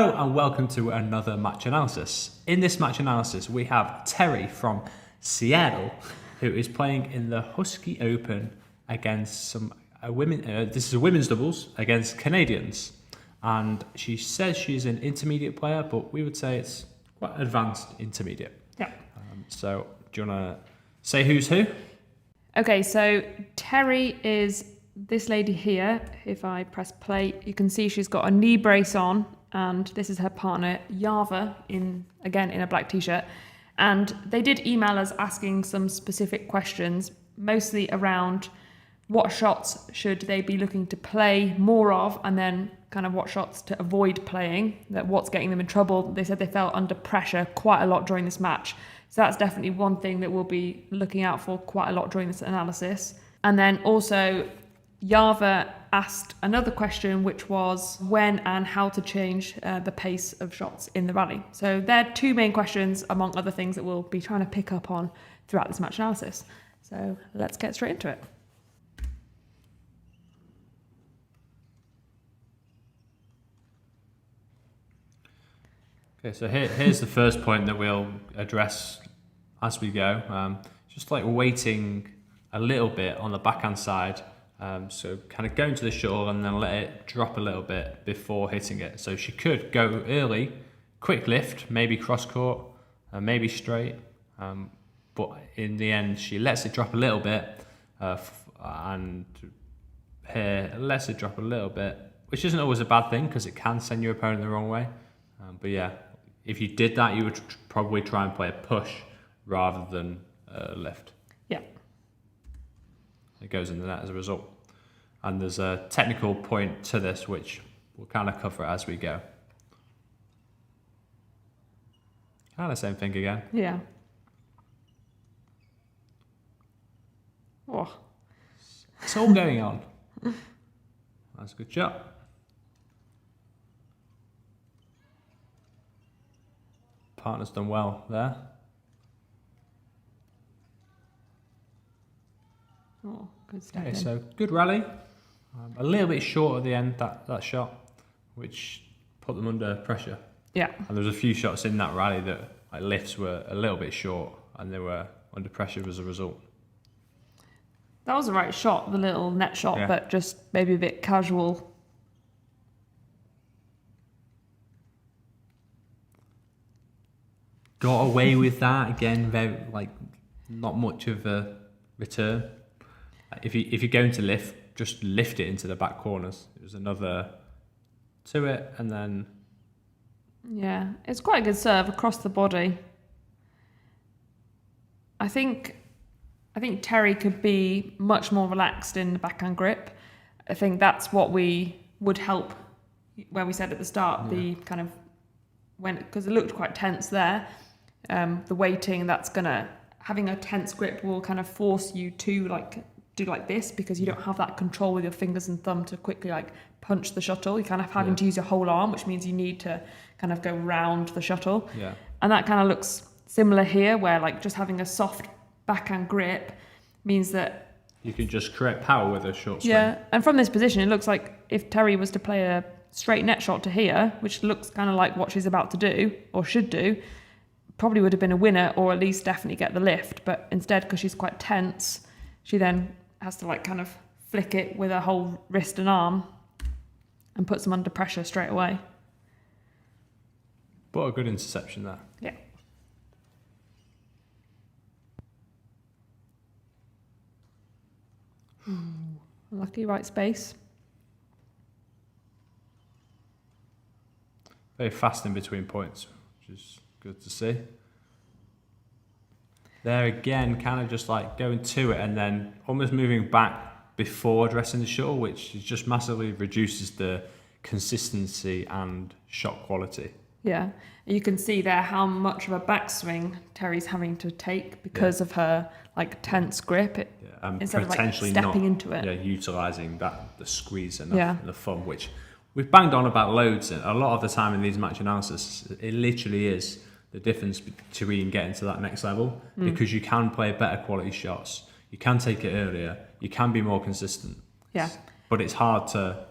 Hello and welcome to another match analysis. In this match analysis, we have Terri from Seattle, who is playing in the Husky Open against some women. This is a women's doubles against Canadians, and she says she's an intermediate player, but we would say it's quite advanced intermediate. Yeah. So, do you want to say who's who? Okay, so Terri is this lady here. If I press play, you can see she's got a knee brace on, and this is her partner, Yeva, in a black t-shirt. And they did email us asking some specific questions, mostly around what shots should they be looking to play more of, and then kind of what shots to avoid playing, that what's getting them in trouble. They said they felt under pressure quite a lot during this match. So that's definitely one thing that we'll be looking out for quite a lot during this analysis. And then also, Yeva asked another question, which was when and how to change the pace of shots in the rally. So they're two main questions, among other things, that we'll be trying to pick up on throughout this match analysis. So let's get straight into it. Okay, so here's the first point that we'll address as we go. Just like waiting a little bit on the backhand side. So kind of going to the shuttle and then let it drop a little bit before hitting it. So she could go early, quick lift, maybe cross court, maybe straight. But in the end, she lets it drop a little bit, and here lets it drop a little bit, which isn't always a bad thing because it can send your opponent the wrong way. But yeah, if you did that, you would probably try and play a push rather than a lift. Yeah. It goes in the net as a result. And there's a technical point to this, which we'll kind of cover as we go. Kind of same thing again. Yeah. Oh. It's all going on. That's a good shot. Partner's done well there. Oh, good step Okay, in. so good rally. A little bit short at the end, that shot, which put them under pressure. Yeah. And there was a few shots in that rally that like lifts were a little bit short and they were under pressure as a result. That was the right shot, the little net shot, Yeah. but just maybe a bit casual. Got away with that again. Very not much of a return. If you're going to lift, just lift it into the back corners. It was another to it, and then Yeah, it's quite a good serve across the body. I think Terri could be much more relaxed in the backhand grip. I think that's what we would help, where we said at the start, the kind of because it looked quite tense there. The weighting, having a tense grip will kind of force you to do like this, because you don't have that control with your fingers and thumb to quickly punch the shuttle. You're kind of having to use your whole arm, which means you need to kind of go round the shuttle. Yeah. And that kind of looks similar here, where just having a soft backhand grip means that you can just create power with a short swing. yeah. And from this position, it looks like if Terri was to play a straight net shot to here, which looks kind of like what she's about to do or should do, probably would have been a winner, or at least definitely get the lift. But instead, because she's quite tense, she then has to kind of flick it with her whole wrist and arm and puts them under pressure straight away. But a good interception there. Yeah. Lucky right space. Very fast in between points, which is good to see. There again, kind of just going to it and then almost moving back before addressing the shuttle, which just massively reduces the consistency and shot quality. Yeah. You can see there how much of a backswing Terri's having to take because of her tense grip. Instead potentially of stepping not, into it. Yeah, utilising the squeeze and the thumb, which we've banged on about loads. And a lot of the time in these match analysis, it literally is the difference between getting to that next level, because you can play better quality shots, you can take it earlier, you can be more consistent. Yeah. But it's hard to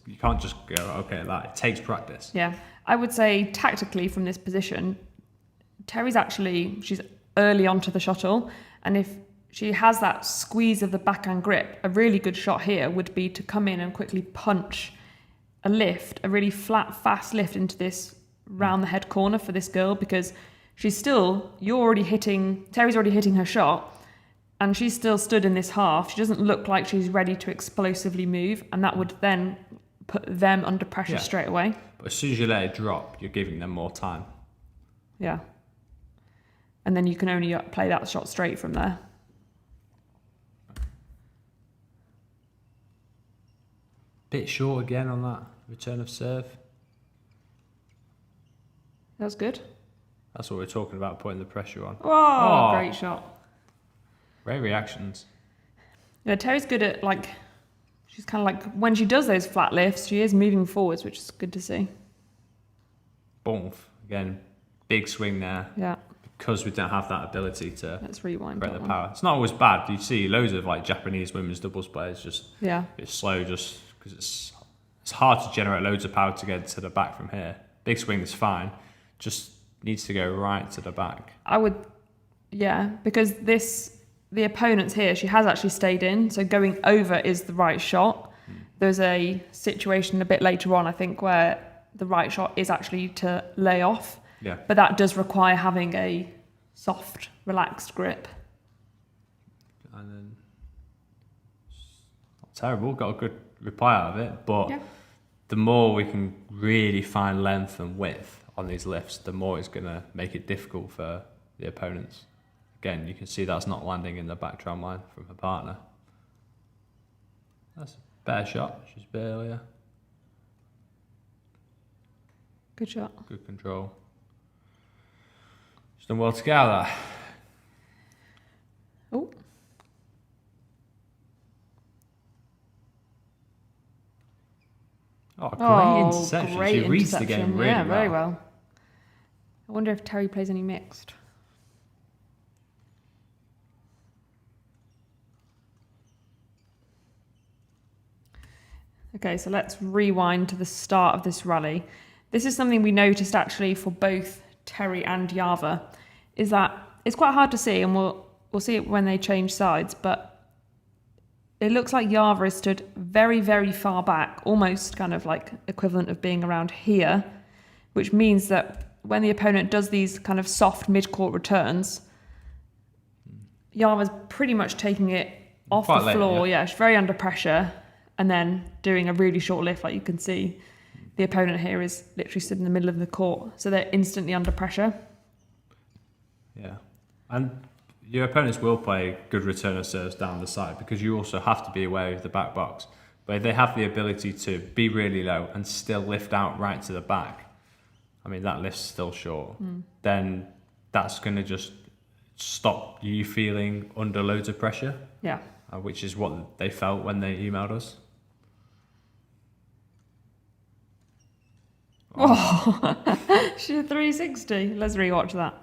You can't just go, okay, that. It takes practice. Yeah. I would say tactically from this position, she's early onto the shuttle. And if she has that squeeze of the backhand grip, a really good shot here would be to come in and quickly punch a really flat, fast lift into this round the head corner for this girl, because Terry's already hitting her shot, and she's still stood in this half. She doesn't look like she's ready to explosively move, and that would then put them under pressure straight away. But as soon as you let it drop, you're giving them more time. Yeah. And then you can only play that shot straight from there. Bit short again on that return of serve. That was good. That's what we're talking about, putting the pressure on. Oh, great shot. Great reactions. Yeah, Terry's good at, she's kind of like, when she does those flat lifts, she is moving forwards, which is good to see. Boom. Again, big swing there. Yeah. Because we don't have that ability to Let's rewind create that the one. power. It's not always bad. You see loads of Japanese women's doubles players just Yeah. a bit slow, just because it's hard to generate loads of power to get to the back from here. Big swing is fine, just needs to go right to the back. Because the opponent's here, she has actually stayed in, so going over is the right shot. There's a situation a bit later on, I think, where the right shot is actually to lay off. Yeah. But that does require having a soft, relaxed grip. And then, not terrible, got a good reply out of it, but the more we can really find length and width on these lifts, the more it's going to make it difficult for the opponents. Again, you can see that's not landing in the back tram line from her partner. That's a better shot. She's a bit earlier. Good shot. Good control. She's done well to get out of that. Oh. Oh, great interception. Great She reads the game really well. very well. I wonder if Terry plays any mixed. Okay, so let's rewind to the start of this rally. This is something we noticed actually for both Terry and Yeva, is that it's quite hard to see, and we'll see it when they change sides, but it looks like Yeva is stood very, very far back, almost kind of like equivalent of being around here, which means that when the opponent does these kind of soft mid-court returns, Yava's pretty much taking it off the floor. Yeah, she's very under pressure, and then doing a really short lift, like you can see. The opponent here is literally stood in the middle of the court, so they're instantly under pressure. Yeah, and your opponents will play good return of serves down the side, because you also have to be aware of the back box. But if they have the ability to be really low and still lift out right to the back, I mean, that lift's still short, then that's going to just stop you feeling under loads of pressure. Yeah. Which is what they felt when they emailed us. Oh, she's a 360. Let's rewatch that.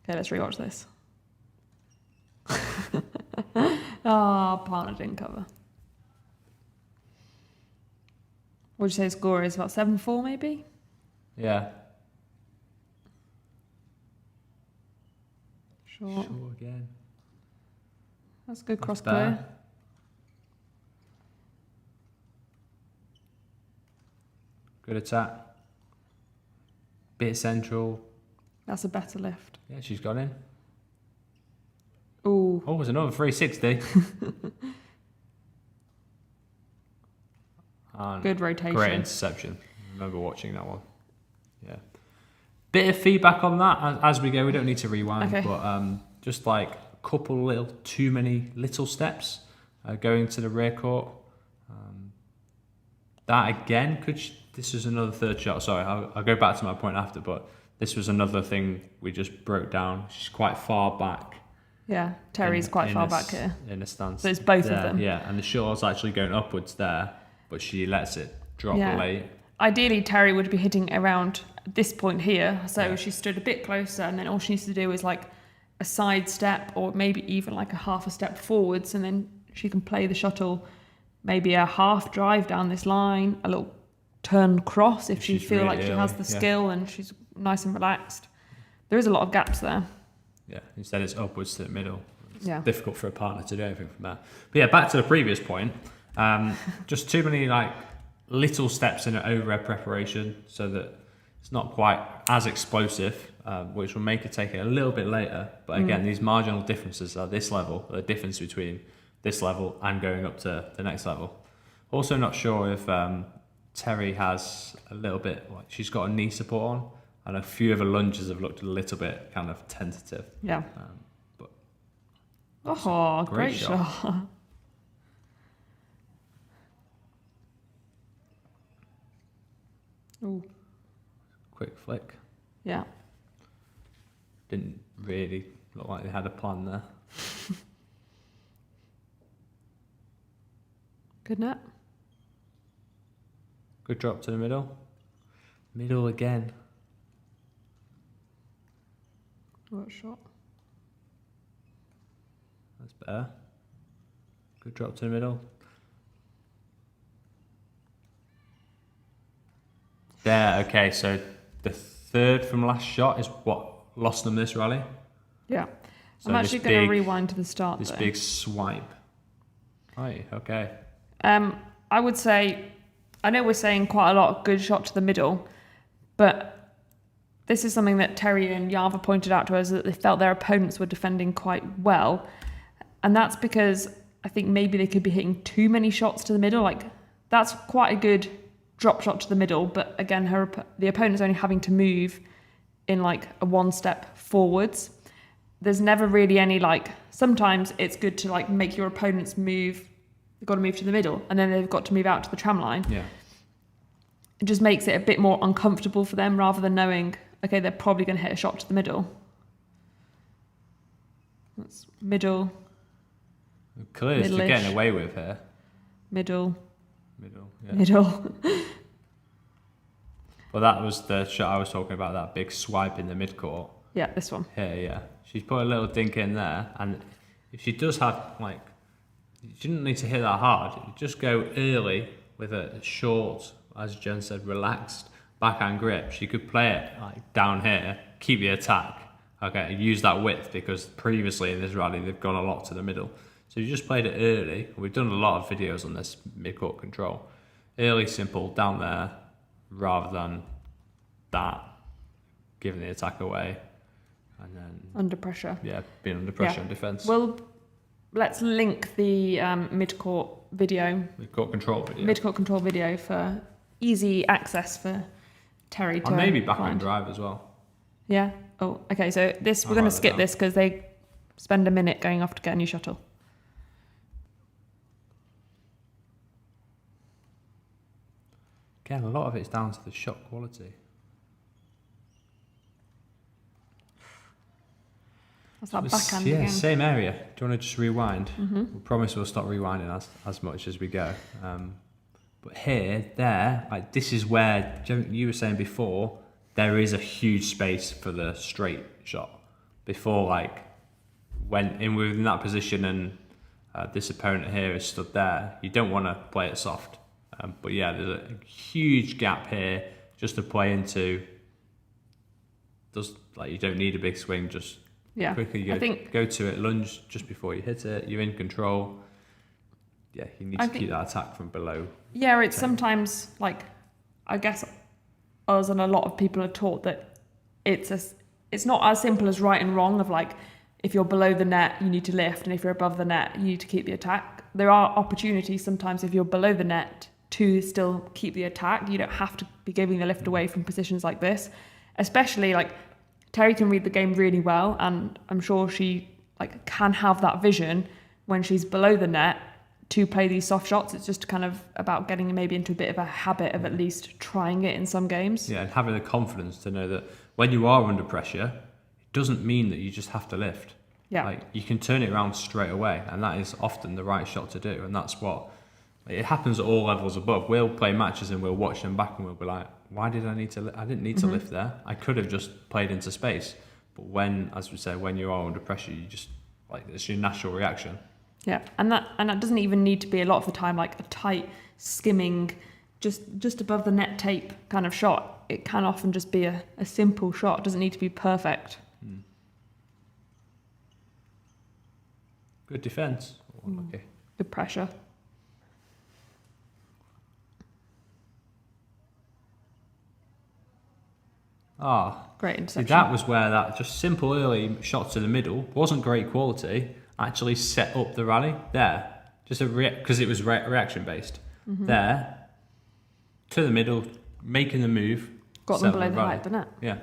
Okay, let's rewatch this. Partner didn't cover. What would you say the score is? About 7-4 maybe? Yeah. Sure again. That's a good cross clear. Good attack. Bit central. That's a better lift. Yeah, she's got in. Ooh. Oh, it's another 360. Good rotation. Great interception. I remember watching that one. Yeah. Bit of feedback on that as we go. We don't need to rewind, but just like a couple little too many little steps going to the rear court. That again this is another third shot. Sorry, I'll go back to my point after, but this was another thing we just broke down. She's quite far back. Yeah, Terry's quite far back here. In a stance. So it's both there, of them. Yeah, and the shot's actually going upwards there, but she lets it drop late. Ideally, Terry would be hitting around this point here. So she stood a bit closer, and then all she needs to do is like a side step, or maybe even like a half a step forwards, and then she can play the shuttle maybe a half drive down this line, a little turn cross if she she's feel really like she has the skill and she's nice and relaxed. There is a lot of gaps there. Yeah, instead it's upwards to the middle. It's Yeah. difficult for a partner to do anything from there. But yeah, back to the previous point. Just too many like little steps in an overhead preparation so that it's not quite as explosive, which will make it take it a little bit later. But again, these marginal differences are this level, the difference between this level and going up to the next level. Also not sure if Terri has a little bit, like she's got a knee support on, and a few of her lunges have looked a little bit kind of tentative. Yeah. But Oh, great shot. shot. Ooh, quick flick. yeah. Didn't really look like they had a plan there. Good net. Good drop to the middle. Middle again. What shot? That's better. Good drop to the middle. There, okay, so the third from last shot is what lost them this rally. Yeah. So I'm actually this going to big- rewind to the start This though. big swipe. Right, okay. I would say, I know we're saying quite a lot of good shot to the middle, but this is something that Terri and Yeva pointed out to us, that they felt their opponents were defending quite well. And that's because I think maybe they could be hitting too many shots to the middle. Like, that's quite a good drop shot to the middle, but again, the opponent's only having to move in like a one step forwards. There's never really any like, sometimes it's good to like make your opponents move. They've got to move to the middle and then they've got to move out to the tram line. Yeah. It just makes it a bit more uncomfortable for them rather than knowing, okay, they're probably going to hit a shot to the middle. That's middle, Clearly, they're Middle-ish. getting away with here. middle, Middle, yeah. middle. Well, that was the shot I was talking about, that big swipe in the mid-court. Yeah, this one. Here, yeah. She's put a little dink in there, and if she does have, like, she didn't need to hit that hard. You just go early with a short, as Jen said, relaxed backhand grip. She could play it like down here, keep the attack, okay, use that width, because previously in this rally they've gone a lot to the middle. So you just played it early. We've done a lot of videos on this mid-court control. Early, simple, down there, rather than that, giving the attack away. And then, Under pressure. yeah, being under pressure and defence. Well, let's link the mid-court video, Mid-court control video. mid-court control video for easy access for Terri to And maybe backhand find. drive as well. Yeah. Oh, okay. So this, I'll we're going write to that skip down. this because they spend a minute going off to get a new shuttle. Again, a lot of it's down to the shot quality. That's that It's- backhand yeah, again. same area. Do you want to just rewind? Mm-hmm. We promise we'll stop rewinding as much as we go. But here, there, like this is where you were saying before, there is a huge space for the straight shot. Before, like, when within that position and this opponent here is stood there, you don't want to play it soft. But yeah, there's a huge gap here just to play into. Like you don't need a big swing, just Yeah. quickly I think go to it, lunge just before you hit it. You're in control. Yeah, you need I to think- keep that attack from below. Yeah, it's 10. sometimes like, I guess us and a lot of people are taught that it's not as simple as right and wrong of like, if you're below the net, you need to lift, and if you're above the net, you need to keep the attack. There are opportunities sometimes if you're below the net to still keep the attack. You don't have to be giving the lift away from positions like this, especially like Terri can read the game really well, and I'm sure she like can have that vision when she's below the net to play these soft shots. It's just kind of about getting maybe into a bit of a habit of at least trying it in some games. Yeah, and having the confidence to know that when you are under pressure, it doesn't mean that you just have to lift. Yeah. Like you can turn it around straight away, and that is often the right shot to do. And that's what it happens at all levels above. We'll play matches and we'll watch them back and we'll be like, why did I need to? I didn't need to lift there. I could have just played into space. But when, as we say, when you are under pressure, you just like it's your natural reaction. Yeah, and that doesn't even need to be a lot of the time like a tight skimming, just above the net tape kind of shot. It can often just be a simple shot. It doesn't need to be perfect. Good defence. Okay. Good pressure. Great See, interception. that was where that just simple early shot to the middle wasn't great quality. Actually set up the rally there, just because it was reaction based. There to the middle, making the move. Got them below the height of the net. Yeah.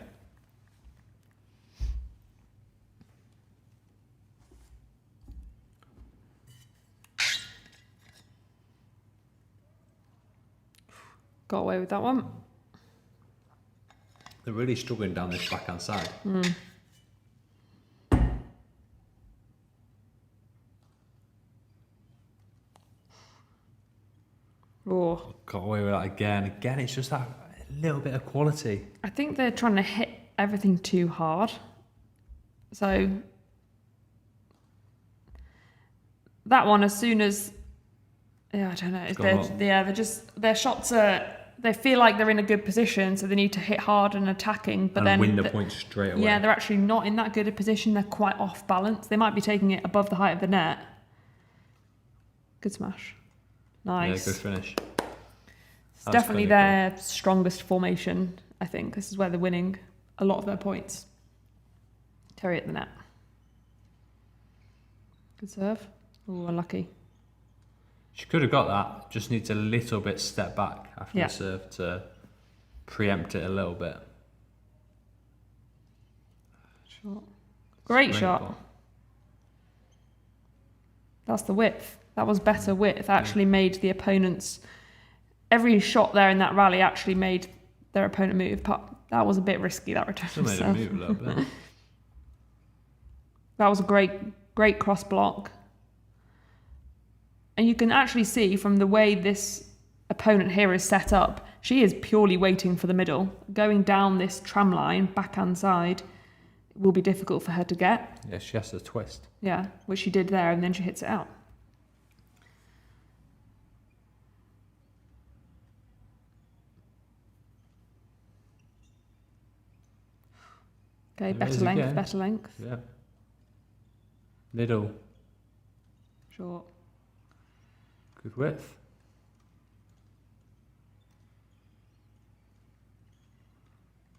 Got away with that one. They're really struggling down this backhand side. Oh, Got away with that again. Again, it's just that little bit of quality. I think they're trying to hit everything too hard. So that one, as soon as I don't know, their shots are. They feel like they're in a good position, so they need to hit hard and attacking, but and then win the point straight away. Yeah, they're actually not in that good a position. They're quite off balance. They might be taking it above the height of the net. Good smash. Nice. Yeah, good finish. It's definitely their strongest formation, I think. This is where they're winning a lot of their points. Terri at the net. Good serve. Oh, unlucky. She could have got that. Just needs a little bit step back after the serve to preempt it a little bit. Shot. Great shot. Ball. That's the width. That was better width. Actually made the opponents... Every shot there in that rally actually made their opponent move. That was a bit risky, that return. Still made it move a little bit. That was a great cross block. And you can actually see from the way this opponent here is set up, she is purely waiting for the middle. Going down this tram line, backhand side, will be difficult for her to get. Yeah, she has to twist. Yeah, which she did there, and then she hits it out. Okay, better length. Yeah. Middle. Short. Good width.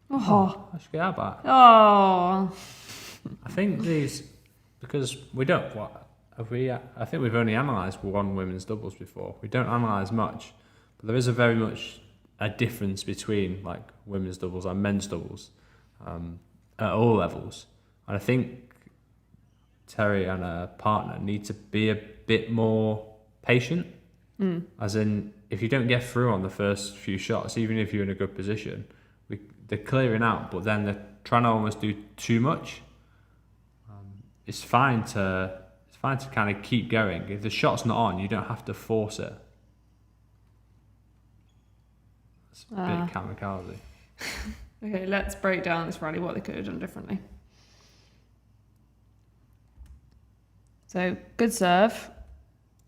Oh. I should get that back. Oh. I think these, because we don't, I think we've only analysed one women's doubles before. We don't analyse much, but there is very much a difference between like women's doubles and men's doubles at all levels. And I think Terri and her partner need to be a bit more patient. As in, if you don't get through on the first few shots, even if you're in a good position, they're clearing out, but then they're trying to almost do too much. It's fine to kind of keep going. If the shot's not on, you don't have to force it. It's a bit kamikaze. Okay, let's break down this rally, what they could have done differently. So, good serve.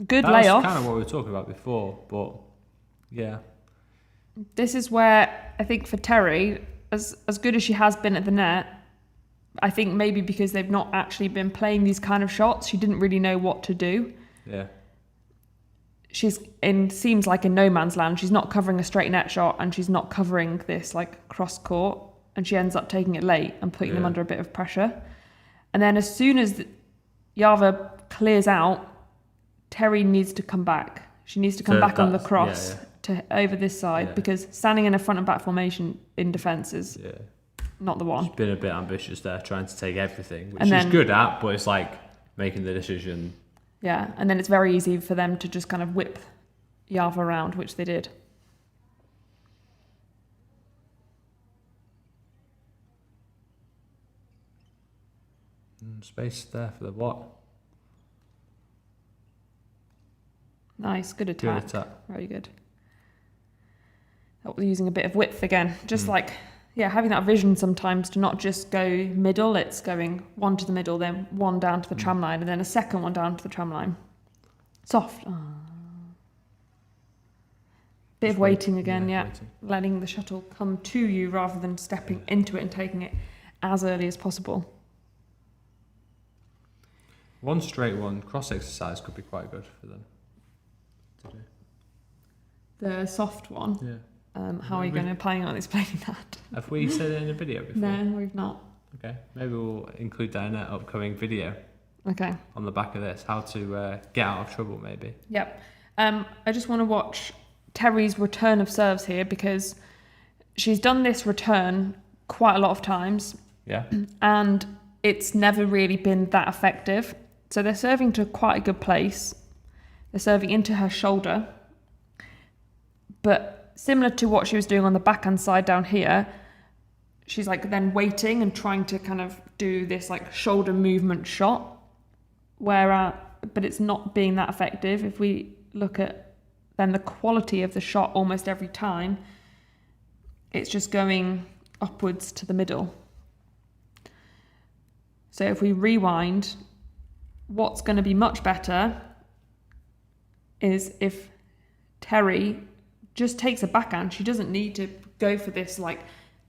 Good layoff. That's kind of what we were talking about before, but yeah. This is where I think for Terri, as good as she has been at the net, I think maybe because they've not actually been playing these kind of shots, she didn't really know what to do. Yeah. Seems like in no man's land. She's not covering a straight net shot, and she's not covering this like cross court, and she ends up taking it late and putting them under a bit of pressure. And then as soon as Yeva clears out, Terri needs to come back. She needs to come back on the cross to over this side because standing in a front and back formation in defence is not the one. She's been a bit ambitious there, trying to take everything, which she's good at, but it's like making the decision. Yeah, and then it's very easy for them to just kind of whip Yeva around, which they did. Space there for the what? Nice, good attack. Good attack. Very good. That was using a bit of width again. Just like, having that vision sometimes to not just go middle, it's going one to the middle, then one down to the tram line, and then a second one down to the tram line. Soft. Oh. Bit Just of waiting again, yeah, yeah. waiting. Letting the shuttle come to you rather than stepping into it and taking it as early as possible. One straight one cross exercise could be quite good for them to do. The soft one. Yeah. How are you going to plan on explaining that? Have we said it in a video before? No, we've not. Okay, maybe we'll include that in an upcoming video. Okay. On the back of this, how to get out of trouble, maybe. Yep. I just want to watch Terri's return of serves here because she's done this return quite a lot of times. Yeah. And it's never really been that effective. So they're serving to quite a good place. They're serving into her shoulder. But similar to what she was doing on the backhand side down here, she's like then waiting and trying to kind of do this like shoulder movement shot. But it's not being that effective. If we look at then the quality of the shot almost every time, it's just going upwards to the middle. So if we rewind, what's going to be much better is if Terri just takes a backhand. She doesn't need to go for this like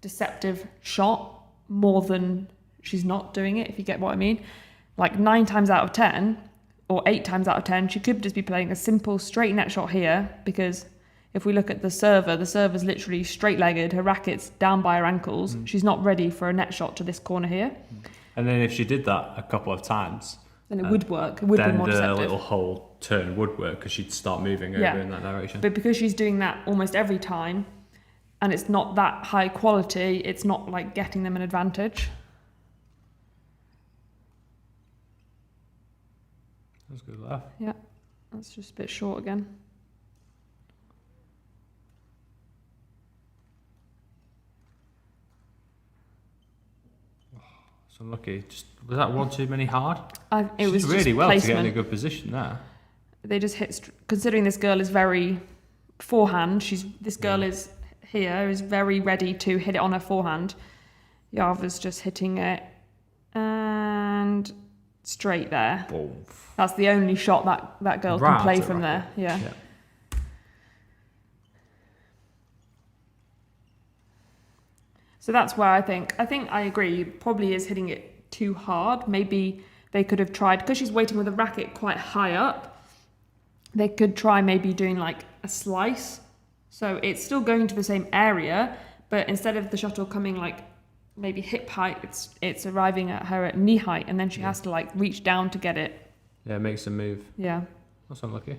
deceptive shot more than she's not doing it, if you get what I mean. Like 9 times out of 10 or 8 times out of 10, she could just be playing a simple straight net shot here, because if we look at the server's literally straight-legged, her racket's down by her ankles. She's not ready for a net shot to this corner here. And then if she did that a couple of times, then it would work. It would be more then the deceptive. little whole turn would work because she'd start moving over in that direction. But because she's doing that almost every time, and it's not that high quality, it's not like getting them an advantage. That's good laugh. Yeah, that's just a bit short again. So unlucky. Was that one too many hard? It was really just well placement. to get in a good position there. They just hit. Considering this girl is very forehand, this girl is very ready to hit it on her forehand. Yava's just hitting it and straight there. Boom. That's the only shot that girl can play from there. Yeah. So that's where I think I agree. Probably is hitting it too hard. Maybe they could have tried, because she's waiting with a racket quite high up. They could try maybe doing like a slice. So it's still going to the same area, but instead of the shuttle coming like maybe hip height, it's arriving at her at knee height, and then she has to like reach down to get it. Yeah, it makes a move. Yeah. That's unlucky.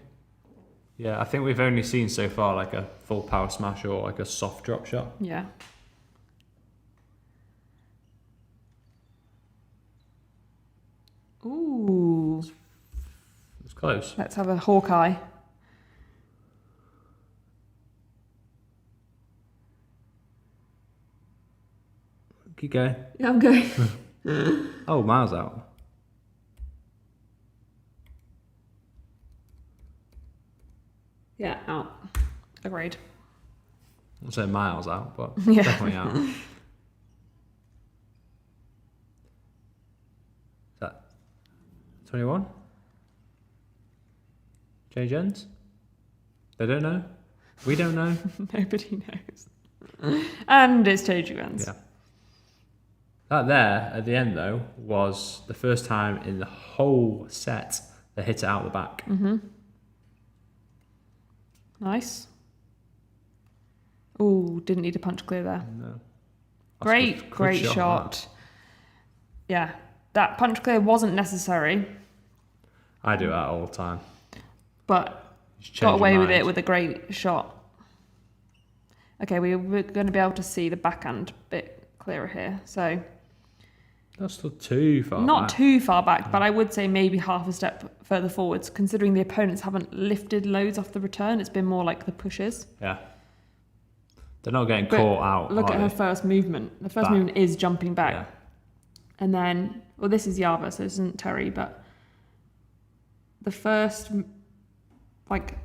Yeah, I think we've only seen so far like a full power smash or like a soft drop shot. Yeah. Ooh. It's close. Let's have a Hawkeye. Keep going. Yeah, I'm going. Oh, miles out. Yeah, out. Agreed. I won't say miles out, but Yeah. definitely out. Is that 21? Change ends? They don't know. We don't know. Nobody knows. And it's changing hands. Yeah. That there at the end though was the first time in the whole set they hit it out the back. Mm-hmm. Nice. Ooh, didn't need a punch clear there. No. Great shot. Yeah, that punch clear wasn't necessary, I do that all the time. but Just change got your away with mind. it with a great shot. Okay, we're going to be able to see the backhand bit clearer here. So That's still too far not back. too far back, but I would say maybe half a step further forwards, considering the opponents haven't lifted loads off the return. It's been more like the pushes. Yeah. They're not getting But caught out. Look are at her they? first movement. The first Back. movement is jumping back. Yeah. And then, well, this is Yeva, so this isn't Terri, but the first, like,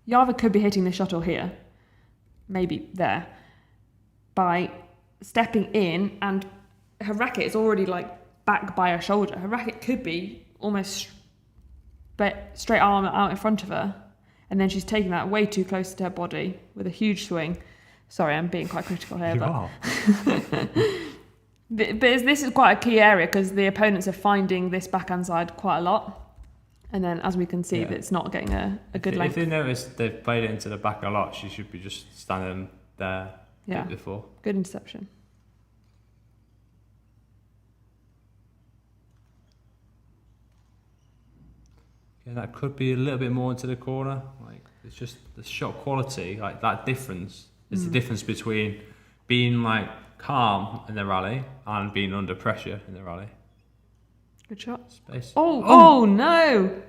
Yeva could be hitting the shuttle here, maybe there, by stepping in, and her racket is already, like, back by her shoulder. Her racket could be almost straight arm out in front of her, and then she's taking that way too close to her body with a huge swing. Sorry, I'm being quite critical here. You but are. But this is quite a key area because the opponents are finding this backhand side quite a lot. And then, as we can see, that it's not getting a good length. If they notice they've played it into the back a lot, she should be just standing there before. Good interception. Yeah, that could be a little bit more into the corner. Like, it's just the shot quality, like that difference is the difference between being like calm in the rally and being under pressure in the rally. Good shot. Space. Oh no!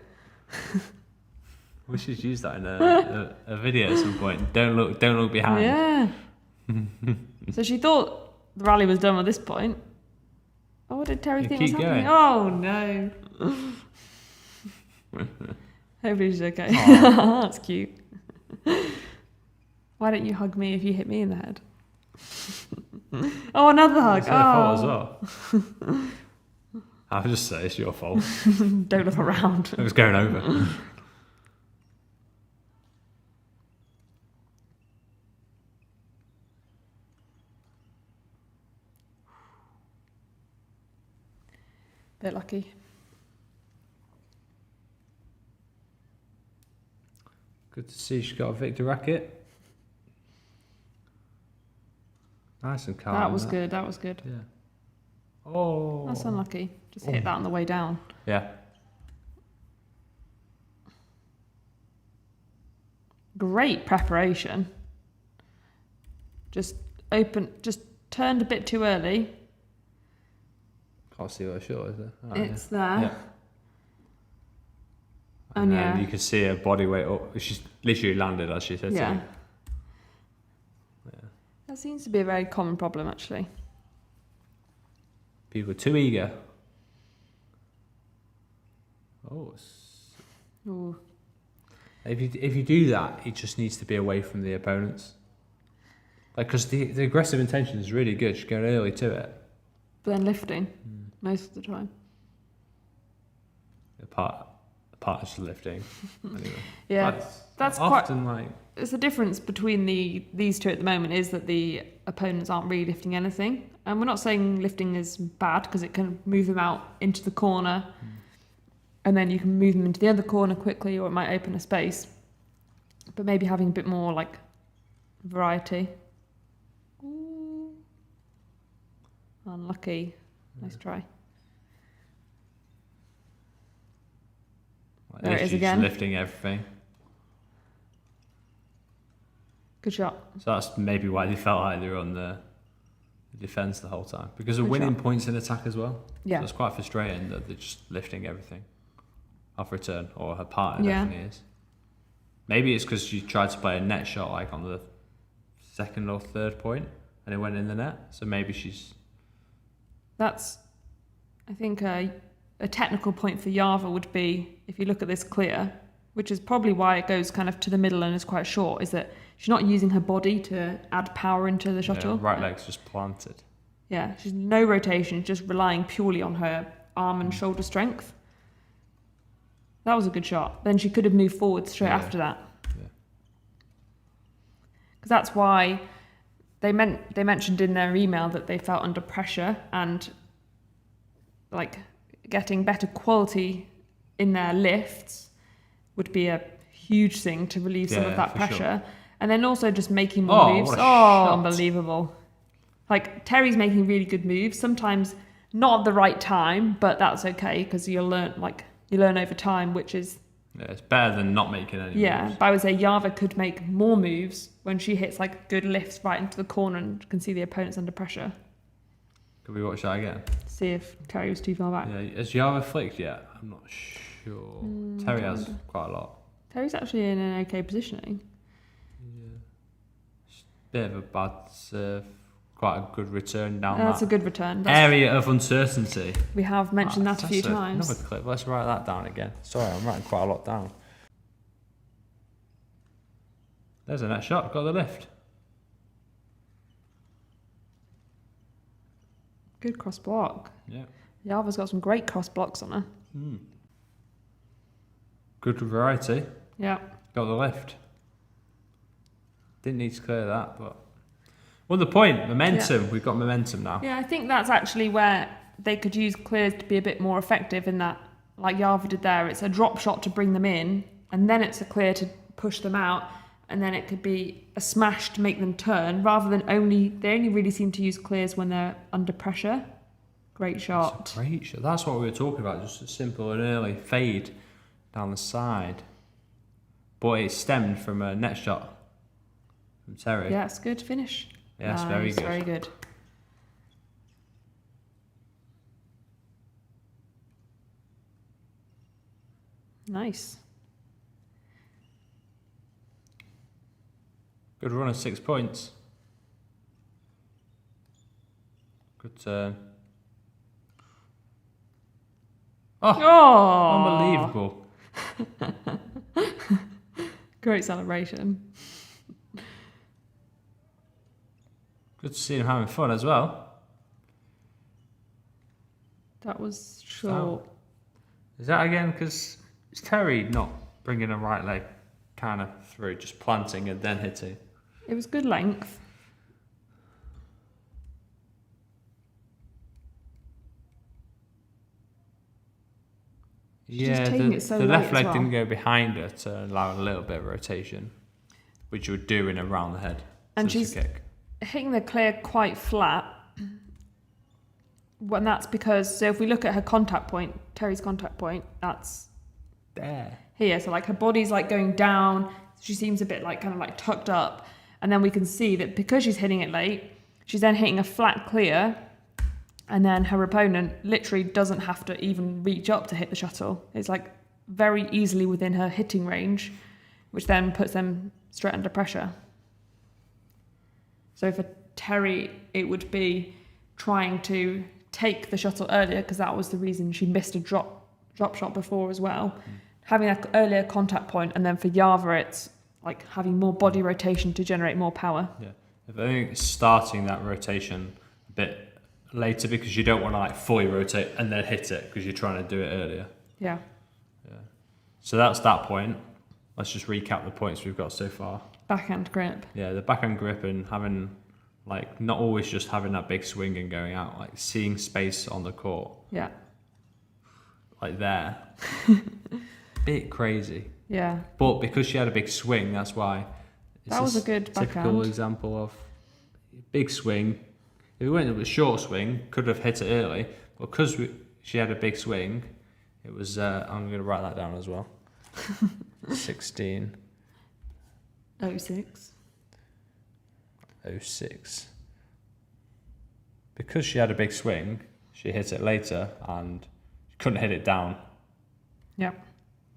We should use that in a video at some point. Don't look behind. Yeah. So she thought the rally was done at this point. Oh, what did Terry think was happening? Going. Oh no! Hopefully she's okay. That's cute. Why don't you hug me if you hit me in the head? Oh, another hug. It's her fault as well. I'll just say it's your fault. Don't look around. It was going over. Bit lucky. Good to see she's got a Victor racket. Nice and calm. That was good. That was good. Yeah. Oh. That's unlucky. Just hit that on the way down. Yeah. Great preparation. Just turned a bit too early. Can't see what shot is there. Oh, It's yeah. there. Yeah. And then you can see her body weight up. She's literally landed as she said. Yeah. Yeah. That seems to be a very common problem, actually. People are too eager. Oh. Ooh. If you do that, it just needs to be away from the opponents. Like, because the aggressive intention is really good. She's going early to it. But then lifting most of the time. The partner's lifting. Anyway. Yeah, that's quite. often like. It's the difference between these two at the moment is that the opponents aren't really lifting anything. And we're not saying lifting is bad because it can move them out into the corner and then you can move them into the other corner quickly, or it might open a space. But maybe having a bit more like variety. Ooh. Unlucky. Nice try. Like, There it is she's again. lifting everything. Good shot. So that's maybe why they felt like they were on the defence the whole time. Because they're Good winning shot. points in attack as well. Yeah. So it's quite frustrating that they're just lifting everything off return, or her partner definitely is. Maybe it's because she tried to play a net shot like on the second or third point and it went in the net. So maybe she's... That's, I think, a technical point for Yeva would be, if you look at this clear, which is probably why it goes kind of to the middle and is quite short, is that she's not using her body to add power into the shuttle. right leg's just planted. Yeah, she's no rotation, just relying purely on her arm and shoulder strength. That was a good shot. Then she could have moved forward straight after that. Yeah. Because that's why they mentioned in their email that they felt under pressure, and like getting better quality in their lifts would be a huge thing to relieve some of that pressure. Sure. And then also just making more moves. Shot. Unbelievable. Like, Terry's making really good moves, sometimes not at the right time, but that's okay because you learn over time, which is... Yeah, it's better than not making any moves. But I would say Yeva could make more moves when she hits like good lifts right into the corner and can see the opponents under pressure. Could we watch that again? See if Terry was too far back. Yeah, has Yeva flicked yet? I'm not sure. Terry has quite a lot. Terry's actually in an okay positioning. Yeah. Bit of a bad serve. Quite a good return down That's that a good return. area of uncertainty. We have mentioned that a few times. Another clip. Let's write that down again. Sorry, I'm writing quite a lot down. There's a net shot. Got the lift. Good cross block. Yeah. Yava's got some great cross blocks on her. Good variety. Yeah. Got the lift. Didn't need to clear that, but... Well, the point, momentum. We've got momentum now. Yeah, I think that's actually where they could use clears to be a bit more effective in that, like Yeva did there, it's a drop shot to bring them in, and then it's a clear to push them out, and then it could be a smash to make them turn, rather than they only really seem to use clears when they're under pressure. Great shot. It's a great shot. That's what we were talking about, just a simple and early fade down the side. But it stemmed from a net shot from Terri. Yeah, it's good finish. Yes, nice, very good. Very good. Nice. Good run of 6 points. Good turn. Oh! Unbelievable. Great celebration. Good to see him having fun as well. That was short. Is that again because it's Terri not bringing a right leg kind of through, just planting and then hitting? It was good length. She's just taking it so the left late leg as well. didn't go behind her to allow a little bit of rotation, which you would do in around the head. And she's kick. hitting the clear quite flat. And that's because, so if we look at her contact point, Terri's contact point, that's There. here. So like her body's like going down. She seems a bit like kind of like tucked up. And then we can see that because she's hitting it late, she's then hitting a flat clear. And then her opponent literally doesn't have to even reach up to hit the shuttle. It's like very easily within her hitting range, which then puts them straight under pressure. So for Terri, it would be trying to take the shuttle earlier, because that was the reason she missed a drop shot before as well. Having that earlier contact point, and then for Yeva, it's like having more body rotation to generate more power. Yeah. I think it's starting that rotation a bit later, because you don't want to like fully rotate and then hit it, because you're trying to do it earlier. Yeah. So that's that point. Let's just recap the points we've got so far. Backhand grip. Yeah, the backhand grip and having, like, not always just having that big swing and going out, like seeing space on the court. Yeah. Like there. Bit crazy. Yeah. But because she had a big swing, that's why. That was a good typical backhand. example of big swing. If it went with a short swing, could have hit it early. But because she had a big swing, it was, I'm going to write that down as well. 16. 06. 06. Because she had a big swing, she hit it later and she couldn't hit it down. Yeah.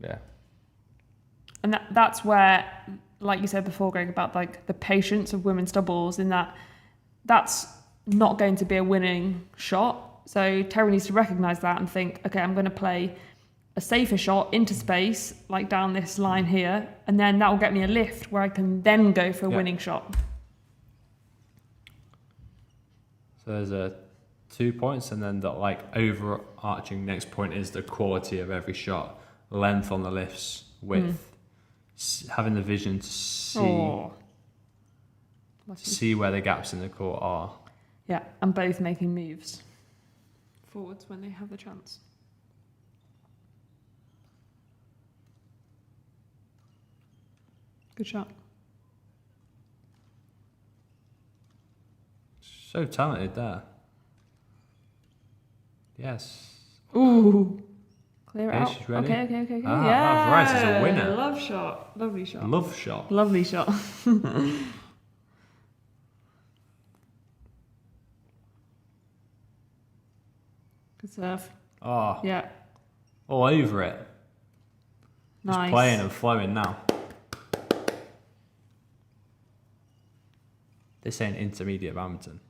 Yeah. And that's where, like you said before, Greg, about like the patience of women's doubles, in that that's not going to be a winning shot. So Terri needs to recognise that and think, okay, I'm going to play a safer shot into space, like down this line here, and then that will get me a lift where I can then go for a winning shot. So there's 2 points, and then the like overarching next point is the quality of every shot, length on the lifts, width, having the vision to see where the gaps in the court are. Yeah, and both making moves forwards when they have the chance. Good shot. So talented there. Yes. Ooh. Clear it Okay, out. she's ready. Okay. Ah, Yeah. right, it's a winner. Love shot. Lovely shot. Love shot. Lovely shot. Good serve. Oh, Yeah. all over it. Nice. Just playing and flowing now. This ain't intermediate badminton.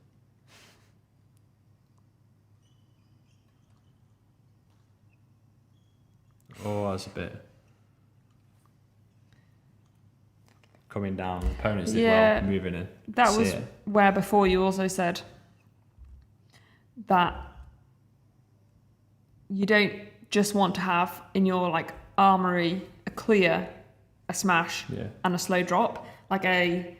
Oh, that's a bit coming down. Opponents did well moving in. That was where before you also said that you don't just want to have in your like armory a clear a smash and a slow drop, like a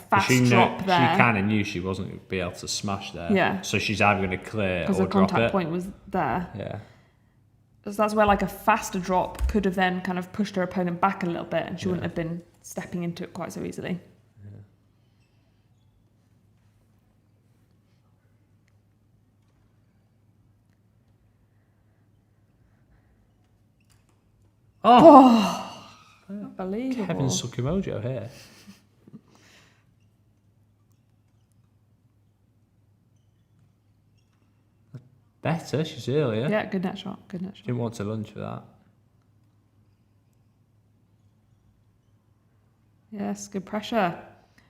fast drop there. She kind of knew she wasn't going to be able to smash there. Yeah. So she's either going to clear or drop it. Because the contact point was there. Yeah. So that's where like a faster drop could have then kind of pushed her opponent back a little bit, and she wouldn't have been stepping into it quite so easily. Oh! Unbelievable. Kevin Sukumojo here. Better, she's earlier. Yeah, good net shot. Good net shot. Didn't want to lunge for that. Yes, good pressure.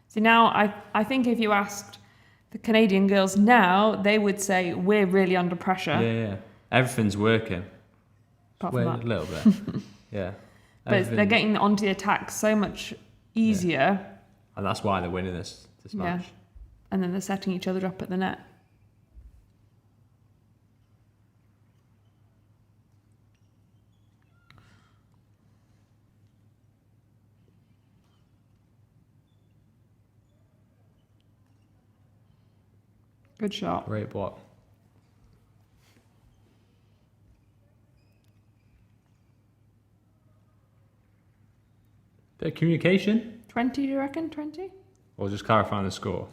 See, now I think if you asked the Canadian girls now, they would say we're really under pressure. Yeah. Everything's working. Apart from that. A little bit. Yeah. But they're getting onto the attack so much easier. Yeah. And that's why they're winning this match. Yeah. And then they're setting each other up at the net. Good shot. Great block. Bit of communication? 20, do you reckon? 20? Or just clarifying the score?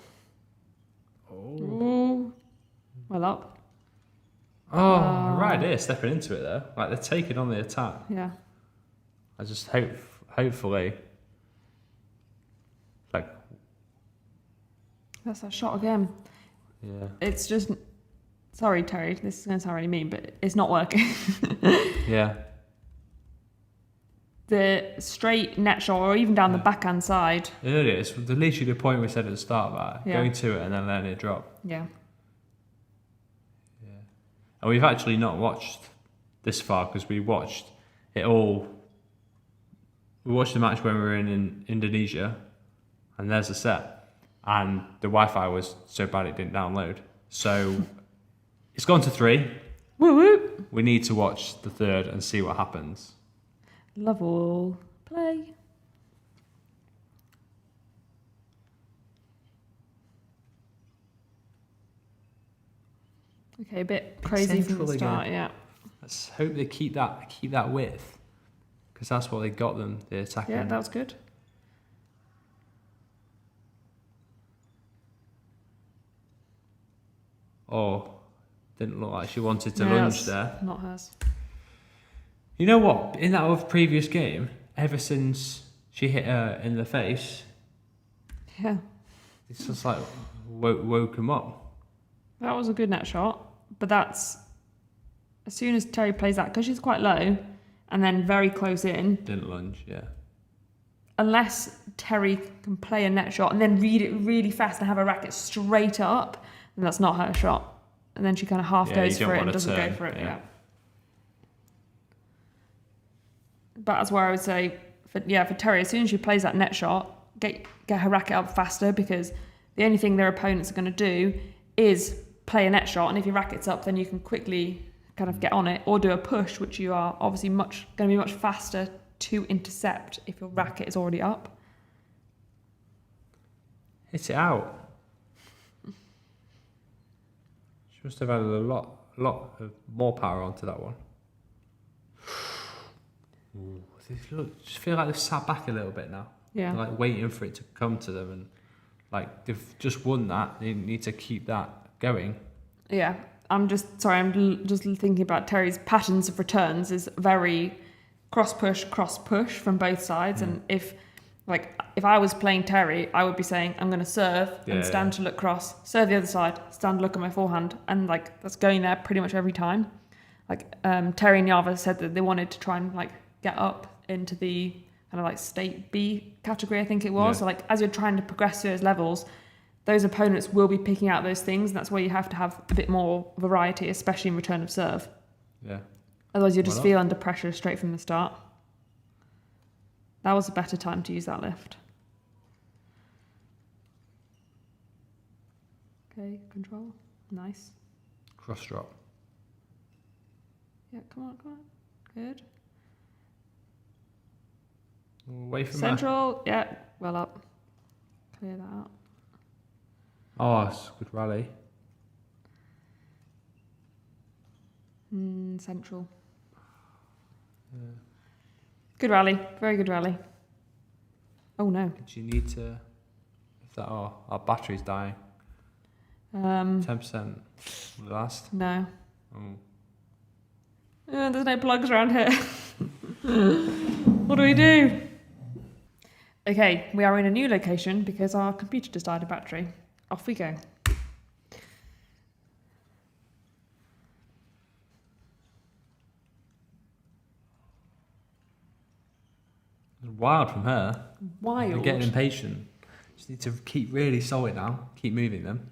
Oh. Well up. Oh, right there, stepping into it though. Like they're taking on the attack. Yeah. I just hopefully, like. That's that shot again. Yeah. It's just, sorry Terri, this is going to sound really mean, but it's not working. Yeah. The straight net shot, or even down the backhand side. Earlier, it's literally the point we said at the start about going to it and then letting it drop. Yeah. Yeah. And we've actually not watched this far because we watched it all. We watched the match when we were in Indonesia, and there's the set. And the Wi-Fi was so bad it didn't download. So it's gone to 3. Woo woo. We need to watch the third and see what happens. Love all. Play. Okay, a bit crazy from the start, yeah. Let's hope they keep that width, because that's what they got them. The attacking. Yeah, that was good. Oh, didn't look like she wanted to lunge there. Not hers. You know what? In that previous game, ever since she hit her in the face, yeah, it's just like woke him up. That was a good net shot, but that's as soon as Terri plays that, because she's quite low and then very close in. Didn't lunge, yeah. Unless Terri can play a net shot and then read it really fast and have a racket straight up, then that's not her shot. And then she kind of half goes for it and doesn't go for it. Yeah. But that's where I would say, for Terri, as soon as she plays that net shot, get her racket up faster, because the only thing their opponents are going to do is play a net shot, and if your racket's up, then you can quickly kind of get on it or do a push, which you are obviously going to be much faster to intercept if your racket is already up. Hit it out. She must have added a lot of more power onto that one. Ooh, just feel like they've sat back a little bit now. Yeah. They're like waiting for it to come to them, and like they've just won that. They need to keep that going. Yeah. I'm just thinking about Terri's patterns of returns is very cross push from both sides. And if I was playing Terri, I would be saying, I'm going to serve and stand to look cross, serve the other side, stand, look at my forehand. And that's going there pretty much every time. Terri and Yeva said that they wanted to try and get up into the kind of state B category, I think it was. Yeah. So as you're trying to progress through those levels, those opponents will be picking out those things. And that's where you have to have a bit more variety, especially in return of serve. Yeah. Otherwise you'll just feel under pressure straight from the start. That was a better time to use that lift. Okay, control. Nice. Cross drop. Yeah, come on. Good. Away from her. Central, yeah, well up. Clear that out. Oh, it's a good rally. Central. Good rally, very good rally. Oh no. Do you need to... If that... Oh, our battery's dying. 10%. Last. No. Oh. There's no plugs around here. What do we do? Okay, we are in a new location because our computer just died of battery. Off we go. It's wild from her. Wild. They're getting impatient. Just need to keep really solid now. Keep moving them.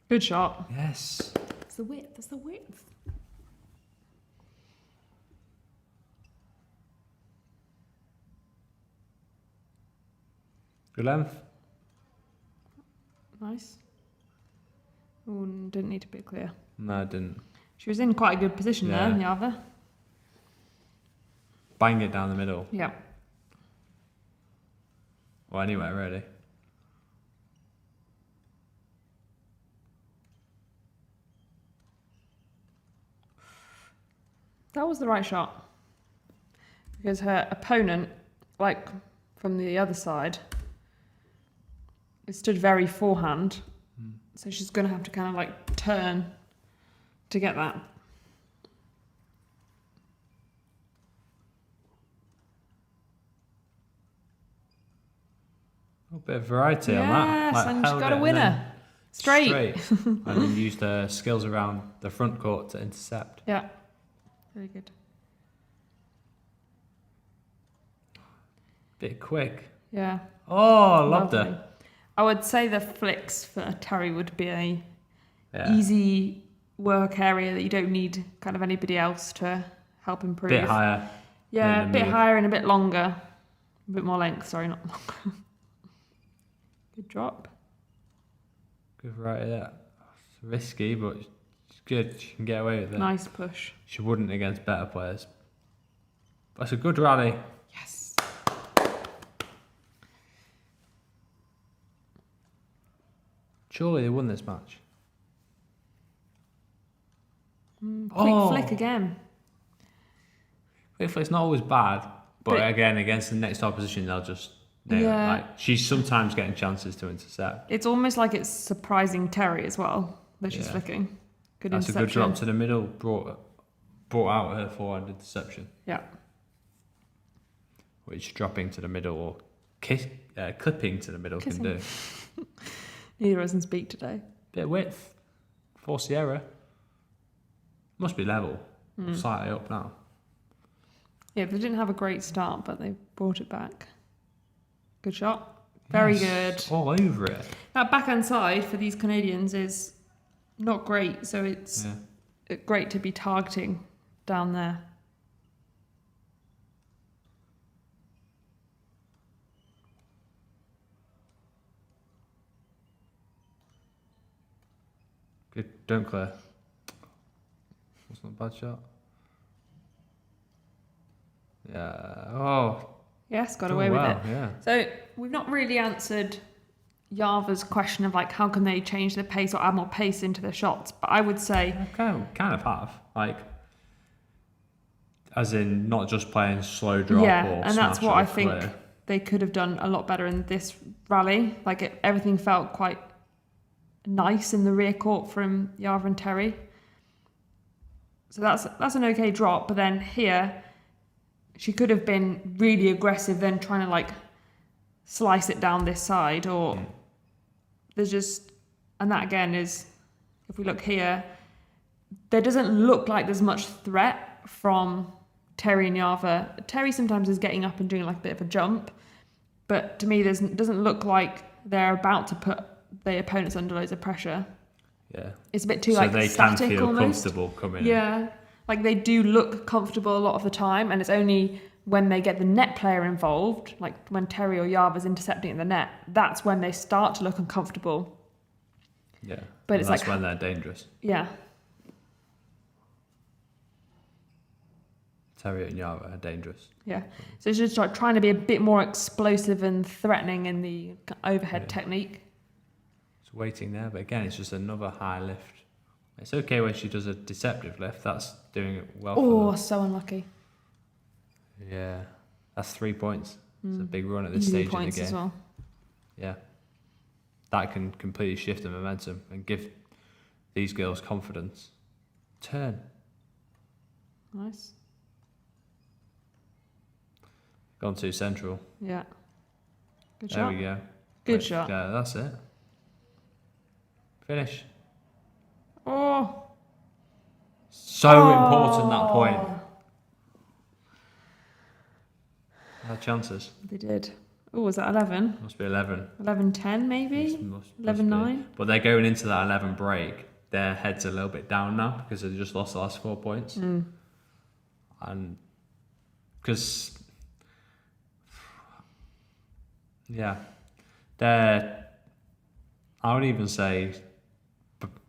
Good shot. Yes. It's the width. That's the width. Good length. Nice. Oh, didn't need to be clear. No, I didn't. She was in quite a good position there, Yeah. Yeva. Bang it down the middle. Yeah. Or anywhere, really. That was the right shot. Because her opponent, like from the other side, it stood very forehand. So she's going to have to kind of like turn to get that. A bit of variety on that. Yes, Like, and she's held got it a and winner. then Straight. and then used her skills around the front court to intercept. Yeah. Very good. Bit quick. Yeah. Oh, loved Lovely. her. I would say the flicks for Terri would be a Yeah. easy work area that you don't need kind of anybody else to help improve. Bit higher. Yeah, a than bit move. higher and a bit longer. A bit more length, sorry, not longer. Good drop. Good variety there. It's risky, but it's good. She can get away with it. Nice push. She wouldn't against better players. That's a good rally. Yes. Surely they won this match. Quick flick again. Quick flick's not always bad, but But- again, against the next opposition, they'll just nail it. Yeah. Like, she's sometimes getting chances to intercept. It's almost like it's surprising Terri as well that she's Yeah. flicking. Good That's a interception. good drop to the middle. Brought out her forehand interception, Yeah. which dropping to the middle or clipping to the middle Kissing. can do. Neither of us can speak today. Bit of width. For Sierra. Must be level. Slightly up now. Yeah, they didn't have a great start, but they brought it back. Good shot. Very Yes, good. all over it. That backhand side for these Canadians is not great, so it's Yeah. great to be targeting down there. Good. Don't clear. That's not a bad shot. Yeah. Oh. Yes, got done away with well, it. Yeah. So we've not really answered Yava's question of like how can they change their pace or add more pace into their shots, but I would say Kind of have. Like, as in not just playing slow drop yeah, or and that's smash what or I think clear. they could have done a lot better in this rally. Like everything felt quite nice in the rear court from Yeva and Terri. So that's an okay drop, but then here she could have been really aggressive then trying to like slice it down this side or there's just, and that again is, if we look here, there doesn't look like there's much threat from Terri and Yeva. Terri sometimes is getting up and doing like a bit of a jump, but to me it doesn't look like they're about to put the opponents under loads of pressure. Yeah. It's a bit too So like they static can feel almost. comfortable coming in. Yeah, like they do look comfortable a lot of the time, and it's only when they get the net player involved, like when Terri or Yava's intercepting at the net, that's when they start to look uncomfortable. Yeah. But And it's that's like- when they're dangerous. Yeah, Terri and Yeva are dangerous. Yeah. So she's just like trying to be a bit more explosive and threatening in the overhead technique. It's waiting there, but again, it's just another high lift. It's okay when she does a deceptive lift. That's doing it well for Oh, them. so unlucky. Yeah. That's 3 points. It's a big run at this Easy stage in the points game. as well. Yeah. That can completely shift the momentum and give these girls confidence. Turn. Nice. Gone too central. Yeah. Good There shot. we go. Good shot. Yeah, that's it. Finish. Oh. So important, that point. Had chances. They did. Oh, was that 11? Must be 11. 11-10 maybe? Must 11-9? be. But they're going into that 11 break. Their head's a little bit down now because they just lost the last 4 points. And because, yeah, I would even say,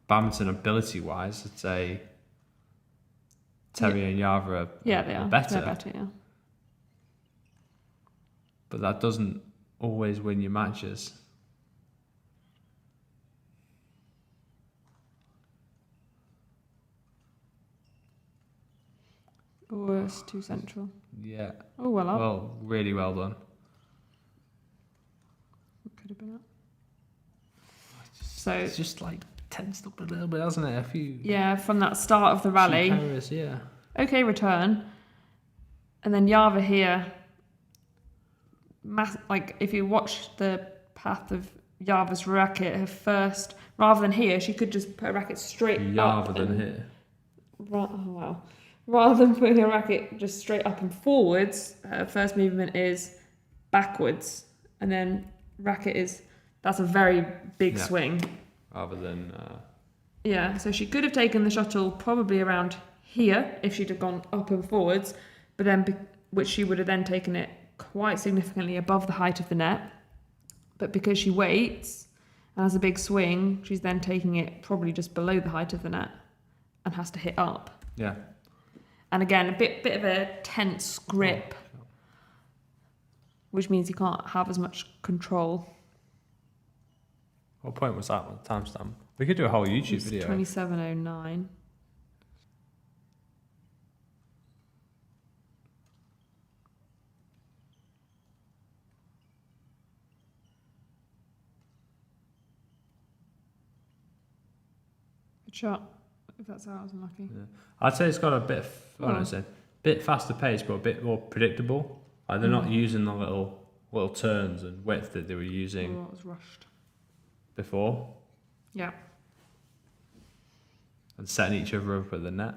badminton ability-wise, I'd say Terri and Yeva are better. They're better, yeah. But that doesn't always win your matches. Oh, it's too central. Yeah. Oh, well up. Well, really well done. Could have been up. So It's just like tensed up a little bit, hasn't it? A few. yeah, from that start of the rally. Carries, yeah. Okay, return. And then Yeva here. Like, if you watch the path of Yava's racket, her first, rather than here, she could just put her racket straight up. Rather than here. Oh, wow. Rather than putting her racket just straight up and forwards, her first movement is backwards. And then racket is, that's a very big swing. Rather than. Yeah, so she could have taken the shuttle probably around here if she'd have gone up and forwards, but then which she would have then taken it quite significantly above the height of the net. But because she waits and has a big swing, she's then taking it probably just below the height of the net and has to hit up. Yeah. And again, a bit of a tense grip, which means you can't have as much control. What point was that one? Timestamp. We could do a whole YouTube It's video. 27:09. Good shot. If that's how I was unlucky. Yeah. I'd say it's got a bit, bit faster pace, but a bit more predictable. Like they're not using the little turns and width that they were using Oh, it was rushed. before, Yeah. and setting each other up at the net.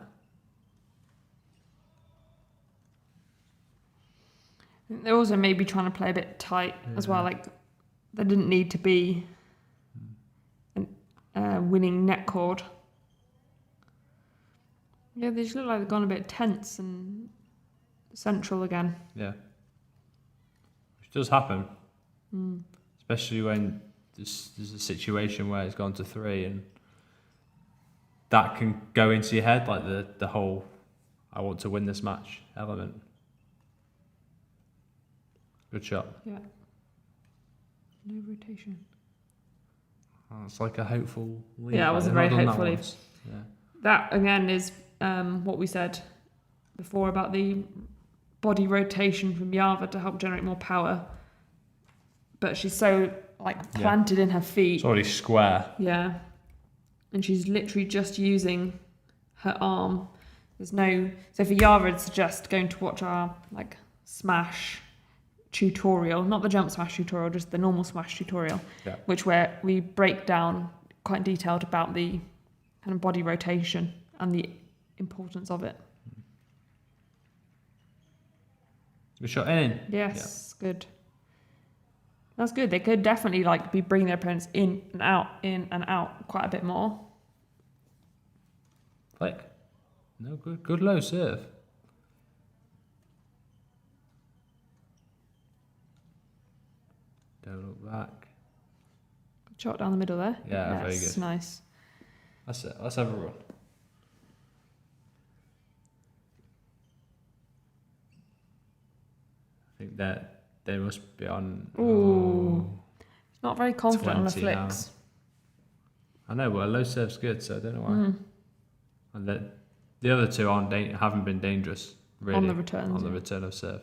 I think they're also maybe trying to play a bit tight as well. Like, there didn't need to be a winning net cord. Yeah, they just look like they've gone a bit tense and central again. Yeah. Which does happen. Especially when there's a situation where it's gone to 3 and that can go into your head, like the whole I want to win this match element. Good shot. Yeah. No rotation. Oh, it's like a hopeful lead. Yeah, it was a very hopeful lead. Yeah. That, again, is what we said before about the body rotation from Yeva to help generate more power. But she's so, planted in her feet. It's already square. Yeah. And she's literally just using her arm. There's no... So for Yeva, I'd suggest going to watch our, smash tutorial. Not the jump smash tutorial, just the normal smash tutorial. Yeah. Which where we break down quite detailed about the kind of body rotation and the importance of it. Good shot in. Yes, good. That's good. They could definitely be bringing their opponents in and out quite a bit more. Flick. No, good low serve. Don't look back. Good shot down the middle there. Yeah, very Yes, good. nice. That's it. Let's have a run. think that they must be on. Ooh. Not very confident on the 20 now. flicks. I know, but a low serve's good, so I don't know why. Mm. And the other two haven't been dangerous, really. On the returns. On the return of serve.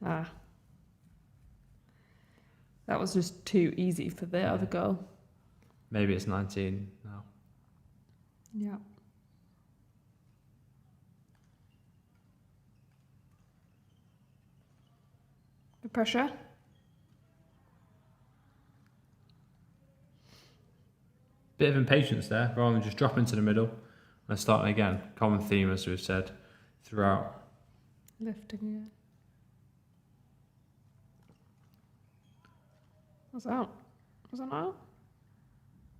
Ah. That was just too easy for the other girl. Maybe it's 19 now. Yeah. The pressure. Bit of impatience there, rather than just dropping to the middle and starting again. Common theme, as we've said, throughout. Lifting it. What's out? Was that out?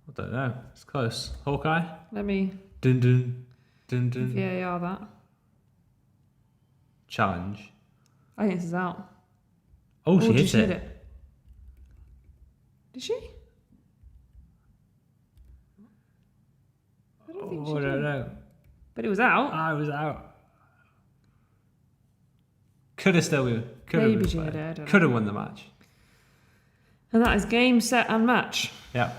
I don't know. It's close. Hawkeye? Let me Dun dun. Dun dun. VAR that. Challenge. I think this is out. Oh, she hit hit it. it. Did she? I don't think she I did. don't know. But it was out. I was out. Could have still been. Maybe she hit it, I don't Could have know. won the match. And that is game, set, and match. Yeah.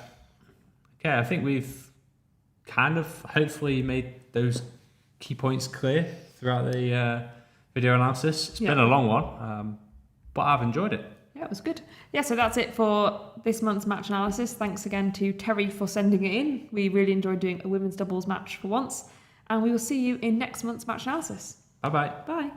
Okay, I think we've kind of hopefully made those key points clear throughout the video analysis. It's been a long one, but I've enjoyed it. Yeah, it was good. Yeah, so that's it for this month's match analysis. Thanks again to Terri for sending it in. We really enjoyed doing a women's doubles match for once. And we will see you in next month's match analysis. Bye-bye. Bye.